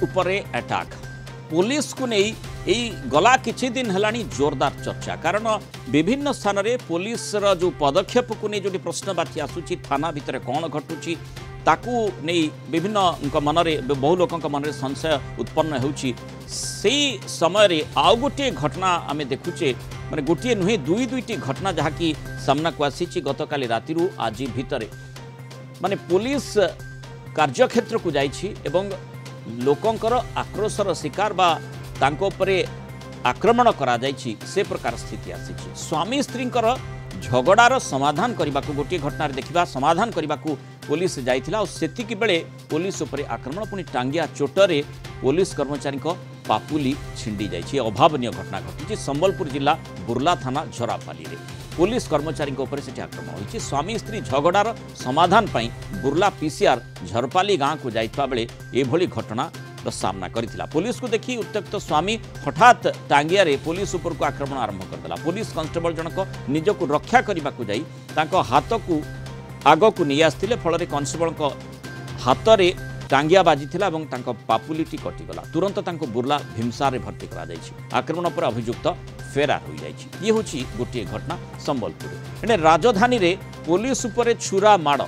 उपरे attack police को नहीं यही गला किछि दिन हेलानी जोरदार चर्चा कारण विभिन्न स्थान में पुलिस जो पदक्षेप को नहीं जो प्रश्नवाची आसूची थाना भितर कौन घटुची ताकू नहीं विभिन्न मनरे बहु लोक मन संशय उत्पन्न होउची से समय आउ गोटे घटना आम देखुचे माने गोटे नुहे दुई दुईटी घटना जहाँकि सामना को आसी गतकाली राति आज भितर माने पुलिस कार्यक्षेत्र को जाइछि एवं लोकंकर आक्रोशर शिकार बा तांको उपरे आक्रमण करा जाइछि से प्रकार स्थिति आसी स्वामी स्त्रींकर झगड़ार समाधान करने को गोटे घटना देखा समाधान करने को पुलिस जाइथिला और सेतिकी बेले पुलिस उपरे आक्रमण पुणी टांगिया चोटरे पुलिस कर्मचारी पापुली छिंडी जाइछि अभावनीय घटना घटी संबलपुर जिला बुर्ला थाना झरापाली रे पुलिस कर्मचारी से आक्रमण होती स्वामी स्त्री झगड़ार समाधान पाई बुर्ला पीसीआर झरपाली गाँव को जाइता बेले एभली घटना सामना करथिला पुलिस को देखी उत्त्यक्त स्वामी हठात टांगिया रे पुलिस उपर को आक्रमण आरंभ करदेला पुलिस कांस्टेबल जनक निजको रक्षा करने को जाई तांको हाथ को आग को नहीं आसते फल कांस्टेबल हाथ में टांगिया बाजिथिला एवं तांको पापुलीटी कटिगला तुरंत तांको बुर्ला भीमसार भर्ती करा जायछि आक्रमण पर अभियुक्त फेरार हो जायछि ये होछि गोटे घटना संबलपुर एने राजधानी रे पुलिस उपरे छुरा माड़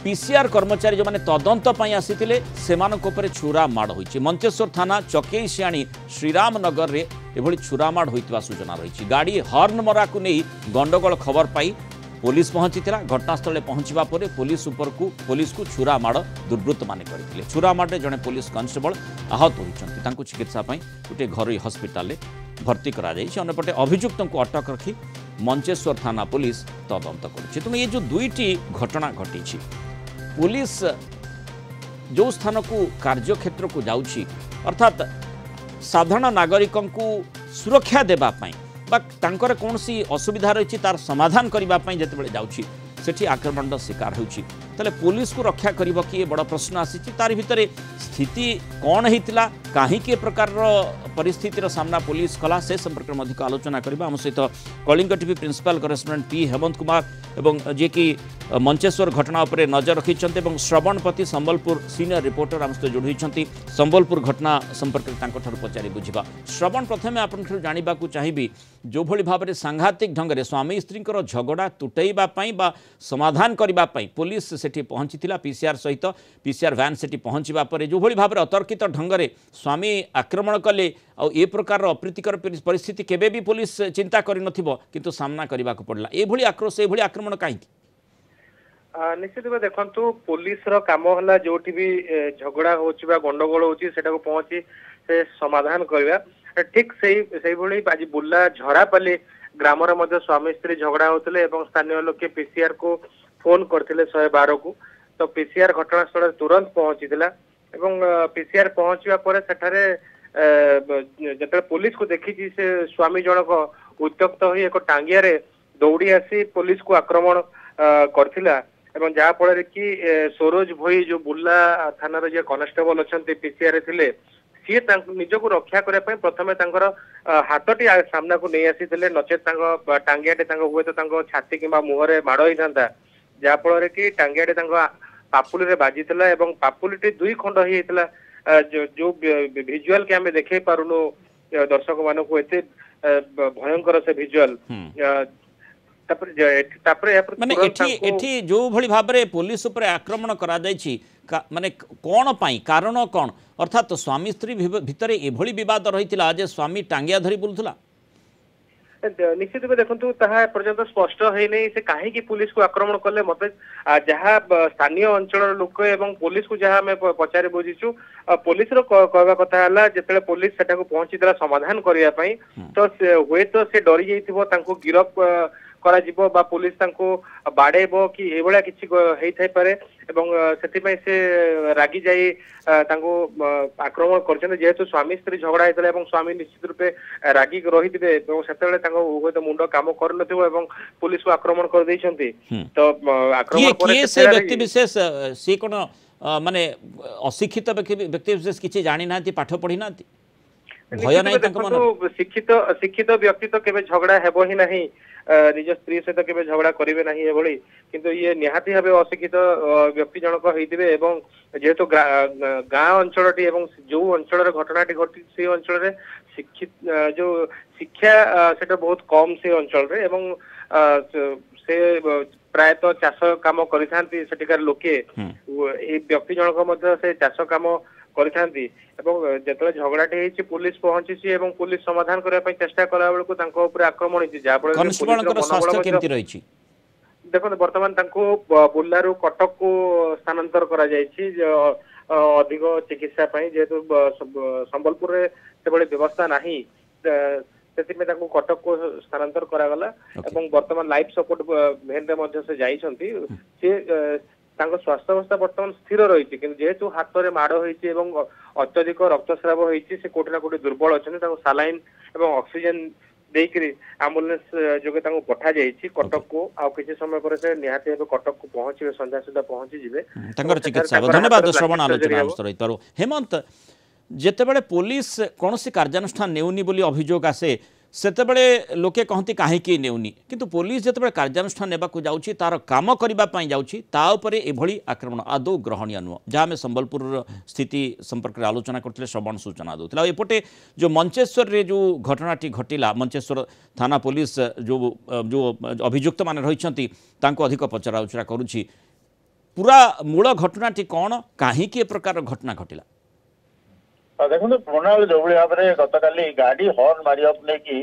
पीसीआर कर्मचारी जो माने तदंत पई आसीथिले सेमानक उपरे छुरा माड़ होइछि मंचेश्वर थाना चकेई सियाणी श्रीराम नगर रे एभली छुरा माड़ होइतबा सूचना रहिछि गाड़ी हॉर्न मरा को नहीं गंडगोल खबर पाई पुलिस पहुंची घटनास्थल पहुंचा पर पुलिस को छुरा माड़ दुर्वृत्त माने करथिले छुरा माड़े जड़े पुलिस कांस्टेबल आहत होइछन्ति चिकित्सा गोटे घरोई हस्पिटाल भर्ती करा जाइछि अन्यपटे अभियुक्त को अटक रखी मंचेश्वर थाना पुलिस तदंत करुछि तुम ये जो दुईटी घटना घटी पुलिस जो स्थान को कार्यक्षेत्र को जाउछि अर्थात साधारण नागरिकों को सुरक्षा देबा पई तांकर कौन सी असुविधा रही तार समाधान करने जिते जाऊँगी सेठी आक्रमण शिकार होती पुलिस को रक्षा कर कि बड़ प्रश्न आसी तार भितर स्थिति कौन होता कहीं प्रकार परिस्थितिर सामना पुलिस कला से संपर्क में अधिक आलोचना करबा हम सहित Kalinga TV principal correspondent P Hemant Kumar एवं जी की मंचेश्वर घटना उपरे नजर रखिंट श्रवणपति संबलपुर सीनियर रिपोर्टर आम सहित जोड़ी संबलपुर घटना संपर्क में पचारि बुझा श्रवण प्रथम आपन जानवा चाहिए जो भली भाव में सांघातिक ढंग से स्वामी स्त्री झगड़ा तुटैवाई समाधान करने पुलिस सेठी पहुंची पीसीआर सहित पीसीआर वैन सेठी पहुंचा पर जो भली भाव में अतर्कित ढंग से स्वामी आक्रमण कले ए प्रकार अप्रीतिकर परिस्थिति केबे भी पुलिस चिंता करन किंतु सामना करने को पड़ला एभली आक्रोश एभली आक्रमण कहीं निश्चित भाव देखु पुलिस काम है जो भी झगड़ा होगा गंडगोल होटा पहुंची से समाधान करवा ठीक से आज बुर्ला झरापाली ग्राम स्वामी स्त्री झगड़ा होते स्थानीय लोके पीसीआर को फोन करते 112 को तो पीसीआर घटनास्थल तुरंत पहुंची पीसीआर पहुंचवा पर सेठारे जब पुलिस को देखी से स्वामी जनक उत्त्यक्त हो एक टांगिया रे दौड़ी आसी पुलिस को आक्रमण करथिला एवं जहाँ फल कि सरोज भोई जो बुर्ला थाना जो कनेस्टेबल अच्छा पीसीआर थे सी निजक रक्षा करने प्रथम हाथटी सामना को नहीं आसी नचेत टांगियाटे हुए तो छाती कि मुहर माड़ होता जहाँ फल कि टांगियाटे पापुली बाजी पापुलीटी 2 खंड होता जो भिजुआल के आम देखे पारुनु दर्शक मान को एते भयंकर से भिजुआल माने एठी जो भली भाव में पुलिस उपर आक्रमण करा जायछि माने कौन पाई कारण कौन अर्थात स्वामी स्त्री भितर एभली विवाद रही जे स्वामी टांगिया धरी बुलुथला निश्चित भाव देखु पर्यंत स्पष्ट है नहीं से कहीं पुलिस को आक्रमण कले मत जहाँ स्थानीय अंचल लोक एवं पुलिस को जहाँ आम पचारि बुझीचु पुलिस कहवा कथा है जिते पुलिस सेटा को पहुंची समाधान करने तो हुए तो से डरी जाइथिबो गिरफ करा जिवो बा पुलिस तांको बाड़ेबो कि एभला किछि हेइ थाइ पारे एवं सेति से रागी जाई तांको आक्रमण करछन जेहेतु स्वामी स्त्री झगड़ा हेतले एवं स्वामी निश्चित रूपे रागी रहिथिबे एवं सेतेले तांको उभय तो मुंड काम कर नथिबो एवं पुलिस को आक्रमण कर दैछंती तो आक्रमण करे से व्यक्ति विशेष से कोन माने अशिक्षित व्यक्ति विशेष किछि जानि नांती पाठ पढ़ी नांती भय नाही तांको मन शिक्षित शिक्षित व्यक्ति तो केबे झगड़ा हेबो ही नहीं निज स्त्री सहित केबे झगड़ा करिवे नहीं एभली किंतु ये निहाती भाबे अशिक्षित व्यक्ति जनक होइतिबे एवं जेहेतु गाँ अंचलटी एवं जो अंचल घटनाटी घटी से अंचल शिक्षित जो शिक्षा सेटा बहुत कम से अंचल रे एवं से प्रायतः चाष काम करिथांती सेटिकार लोके ए व्यक्ति जनक मध्य से चाष काम करिथांती एवं जेतले झगड़ाटी हेछि पुलिस पहुंची एवं पुलिस समाधान करबा पई चेष्टा करा बेलको तांको ऊपर आक्रमण हेछि जा फल कॉन्स्टेबल स्वास्थ्य केमति रहिछि देखो वर्तमान तांको बुल्लारू कटक को स्थानांतर करा जायछि अधिक चिकित्सा पई जेतु संबलपुर रे सेबळे व्यवस्था नाही सेतिमे तांको कटक को स्थानांतर करा गला एवं वर्तमान लाइफ सपोर्ट भेन रे मध्य से जाइछंती से तांको स्वास्थ्य अवस्था वर्तमान स्थिर रही जेहेतु हाथ में माड़ होती अत्यधिक रक्तस्राव होती से कोटि ना कोटि दुर्बल अच्छा सालाइन एवं ऑक्सीजन देकरी एम्बुलेंस जोगे तांको पठा जाइछि कटक को आ किछि समय पर से निहाती हेबे कटक को पहुंचीबे संध्या सुधा पहुंची जिवे तांकर चिकित्सा धन्यवाद श्रवण आलोचना रही पारो हेमंत जेतेबेले पुलिस कोनोसी कार्यानुष्ठान नेउनी बोली अभियोग आसे सेतेबेले लोके कहती कहीं नेउनी किंतु पुलिस जेतेबेले कार्यानुष्ठान नेबाकू जाउछि तार काम करिबा पई जाउछि ता उपरे एभली आक्रमण आदौ ग्रहणीय नुह जहाँ आम संबलपुर स्थिति संपर्क में आलोचना करते श्रवण सूचना दूसरा एपटे जो मंचेश्वर रे जो घटनाटी घटिला मंचेश्वर थाना पुलिस जो जो अभियुक्त माने रहिछंती तांको अधिक पचरा उचरा करुछि पूरा मूल घटनाटी कौन कहीं प्रकार घटना घटिला देखो मृणाल जो भाव में गतकाली गाड़ी हर्न मारिया नहीं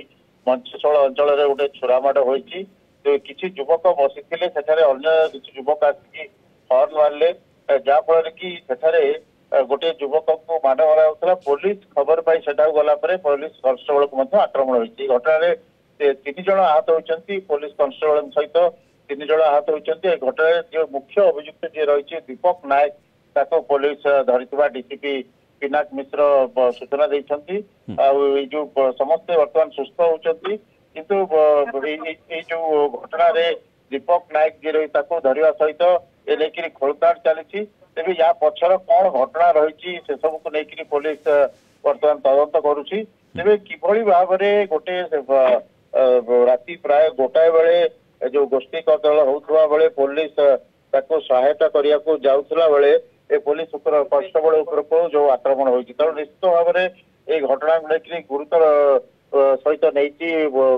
मंचेश्वर अंचल गोटे छुरामाड़ होती किसी युवक बसी अन्य किसी युवक आसिक हर्न मारे जहाँफल कि गोटे युवक को माड़ मरा होता पुलिस खबर पाई गला पुलिस कन्स्टेबल को आक्रमण होती घटना तीन जन आहत होती पुलिस कन्स्टेबल सहित तीन जन आहत होती घटना जो मुख्य अभियुक्त जी रही दीपक नायक पुलिस धरी डीसीपी पिनाक मिश्र सूचना देइछंती जो समस्ते वर्तमान सुस्थ होचंती किंतु जो घटना रे दीपक नायक जी रही धरवा सहित ए लेकिन खोलताड़ चली तेज या पछर कौन घटना रही से सब को लेकिन पुलिस वर्तमान तदंत करुछि तेज किभली भाव में गोटे राति प्राय गोटाए बेले जो गोष्ठी कदल होउथवा बेले पुलिस ताको सहायता करिया को जाउथला बेले ए पुलिस कन्स्टेबल को जो आक्रमण होती तेणु निश्चित भाव में ये घटना लेकिन गुरुतर सहित नहीं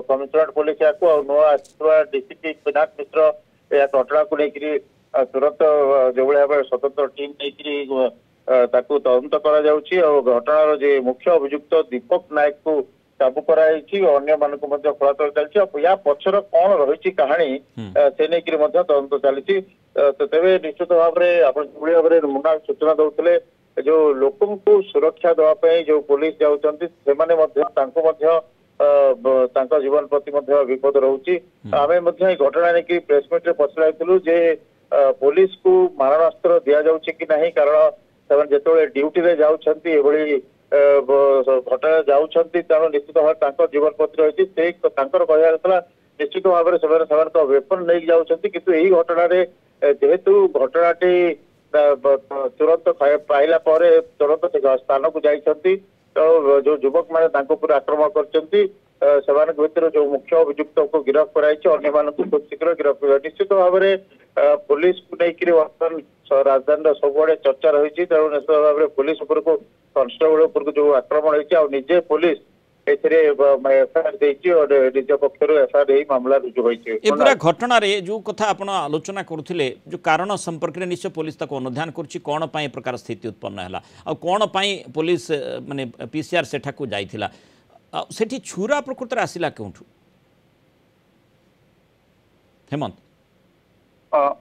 कमिशनरेट पुलिस या नुआ डीसीपी पिनाक मिश्र या घटना को लेकिन तुरंत जो भाव स्वतंत्र टीम नहीं तदंत घटनार जो मुख्य अभियुक्त दीपक नायक को काबू कराई अन्य मानक खोलाखोल चलती या पछर कौन रही कहानी से नहीं तदंत चली तेरे निश्चित भाव में आप मुना सूचना दौले जो लोक को सुरक्षा देवाई जो पुलिस जाऊँच जीवन प्रति विपद रोचे आम घटना नहीं प्रेसमिट पचराइलु जे पुलिस को मारणास्त्र दि जाऊँगी कि नहीं कारण से ड्यूटी रे जाऊँगी घटना जाऊँगी तेणु निश्चित भाव जीवन प्रति रही कहला निश्चित भाव में वेपन नहीं जाऊँगी किंतु यही घटना जेहेतु घटनाटी तुरंत पाइला तुरंत स्थान को जाइछंती तो जो युवक मैंने आक्रमण कर जो मुख्य अभियुक्त को गिरफ्त कराई अन्य मानक खूब शीघ्र गिरफ्त कर निश्चित भाव में पुलिस को लेकिन वर्तमान राजधानी सबुआड़े चर्चा रही तेणु निश्चित भाव में पुलिस कन्स्टेबल जो आक्रमण होती निजे पुलिस पूरा घटना रे जो कथा आपण आलोचना करुथिले जो कारण संपर्क में निश्चय पुलिस तक अनुधान करछि कोन पई प्रकार स्थिति उत्पन्न हैला आ कोन पई पुलिस माने पीसीआर सेठा को जाइथिला सेठी छुरा प्रकृत आसिला केउठु हेमंत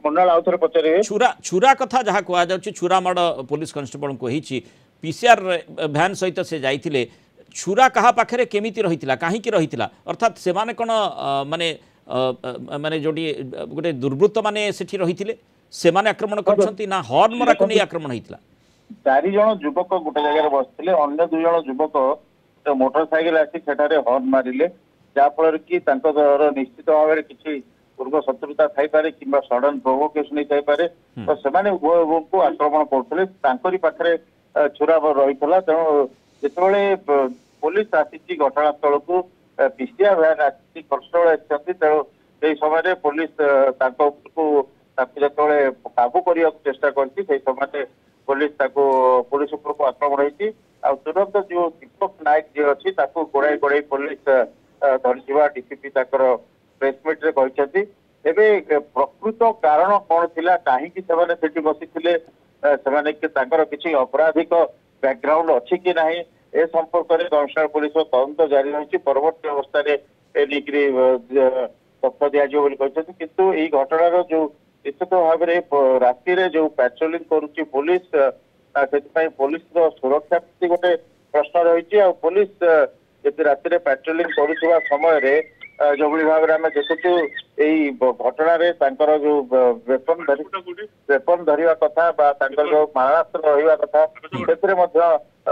मुन्नाल आउथरे पचरे छुरा कथा जहा कहआ जाउछि छुरा माड पुलिस कांस्टेबल को हिछि पीसीआर वैन सहित से जाइथिले छुरा कहा पाखे केमिति रहितिला काहे की रहितिला अर्थात से माने कोन माने माने जोडी गोटे दुर्वृत्त माने सेठी रहितिले से माने आक्रमण करछंती ना हॉर्न मरा को नै आक्रमण हितिला चारि जण युवक गोटे जगह रे बसथिले अन्य दुई जण युवक मोटरसाइकिल आसी सेठारे हॉर्न मारिले जा फल कि तांको दर निश्चित भाव में किछि पूर्व शत्रुता थाई पारे किंबा सडन प्रोवोकेशन थाई पारे तो से माने उभय को आक्रमण करथिले तांकरी पाखरे छुरा रहितला तेणु जितेबाला पुलिस आसी घटनास्थल को पीसीआर भैन आसी घटनास्थल आसी तेणु से समय पुलिस जो काबू करने चेष्टा करती समय पुलिस पुलिस उपर को आक्रमण होती तुरंत जो दीपक नायक जी अच्छी गोड़ाई गोड़ाई पुलिस धरी डीसीपी प्रेसमिट रे कहते प्रकृत कारण कौन थिला कहीं से बसी किसी आपराधिक बैकग्राउंड अच्छी कि ना ए संपर्क में कमिश्नर पुलिस तदंत जारी रही परवर्त अवस्था तथ्य दिज्व किंतु यही घटनार जो निश्चित भाव में राति जो पेट्रोलिंग करुच्ची पुलिस पुलिस सुरक्षा प्रति गोटे प्रश्न रही पुलिस जब राति पेट्रोलिंग करुवा समय जो भाव में आम देखुचु यही घटना जो वेपन धरवा कथा जो मारणास्त्र रहा कथा से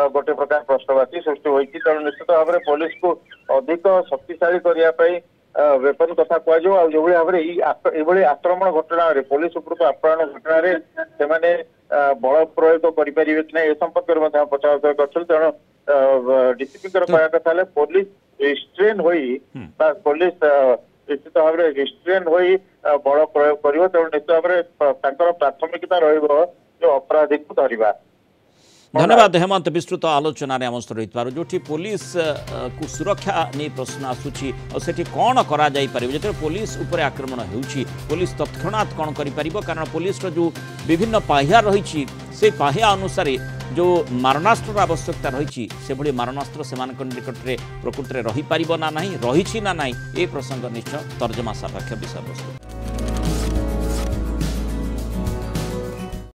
गोटे प्रकार प्रश्नवाची सृष्टि होती तेणु निश्चित भाव में पुलिस को अधिक शक्तिशाली करने वेपन कथा कह जो भाव में आक्रमण घटना पुलिस उपरको आक्रमण घटना से बल प्रयोग करें कि ए संपर्क में पचार कर तेणु डीसीपी कहना कथा पुलिस रिस्ट्रेन पुलिस निश्चित भाव में रिस्ट्रेन बल प्रयोग कर तेणु निश्चित भाव में प्राथमिकता जो अपराधी को धरवा। धन्यवाद हेमंत विस्तृत आलोचन आम सहित जो पुलिस को सुरक्षा नहीं प्रश्न आसूची और कौन करा जाई परिबो जो पुलिस उपर आक्रमण होउची पुलिस तत्क्षणात कौन करि परिबो कारण पुलिस जो विभिन्न पाहिया रही से पाहिया अनुसार जो मारणास्त्र आवश्यकता रही से भली मारणास्त्र से निकट में प्रकृति में रही पारिबो ना नहीं रही ना नहीं ए प्रसंग निश्चय तर्जमा सापेक्ष विषय वस्तु।